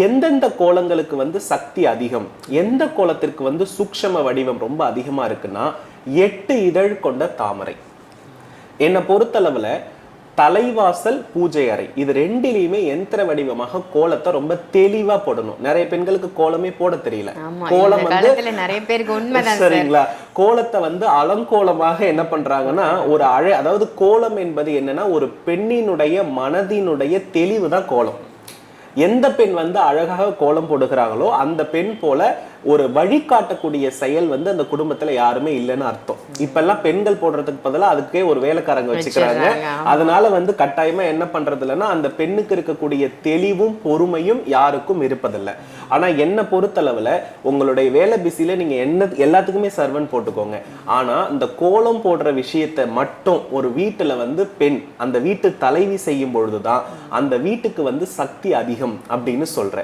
எந்தெந்த கோலங்களுக்கு வந்து சக்தி அதிகம், எந்த கோலத்திற்கு வந்து சூக்ஷ்ம வடிவம் ரொம்ப அதிகமா இருக்குன்னா 8 இதழ் கொண்ட தாமரை. என்னை பொறுத்தளவுல தலைவாசல், பூஜை அறை இது ரெண்டிலையுமே யந்திர வடிவமாக கோலத்தை ரொம்ப தெளிவா போடணும். நிறைய பெண்களுக்கு கோலமே போட தெரியல. கோலம் வந்து நிறைய பேருக்கு உண்மைதான். சரிங்களா? கோலத்தை வந்து அலங்கோலமாக என்ன பண்றாங்கன்னா ஒரு அதாவது கோலம் என்பது என்னன்னா ஒரு பெண்ணினுடைய மனதினுடைய தெளிவு தான் கோலம். எந்த பெண் வந்து அழகாக கோலம் போடுகிறாங்களோ அந்த பெண் போல ஒரு வழிகாட்டக்கூடிய செயல் வந்து அந்த குடும்பத்துல யாருமே இல்லைன்னு அர்த்தம். இப்ப எல்லாம் பெண்கள் போடுறதுக்கு பதிலா அதுக்கே ஒரு வேலைக்காரங்க வச்சுக்கிறாங்க. அதனால வந்து கட்டாயமா என்ன பண்றது இல்லைன்னா அந்த பெண்ணுக்கு இருக்கக்கூடிய தெளிவும் பொறுமையும் யாருக்கும் இருப்பதில்லை. ஆனா என்ன பொறுத்தளவுல உங்களுடைய வேலை பிஸில நீங்க எல்லாத்துக்குமே சர்வன் போட்டுக்கோங்க. ஆனா இந்த கோலம் போடுற விஷயத்தை மட்டும் ஒரு வீட்டுல வந்து பெண் அந்த வீட்டு தலைவி செய்யும் பொழுதுதான் அந்த வீட்டுக்கு வந்து சக்தி அதிகம் அப்படின்னு சொல்றேன்.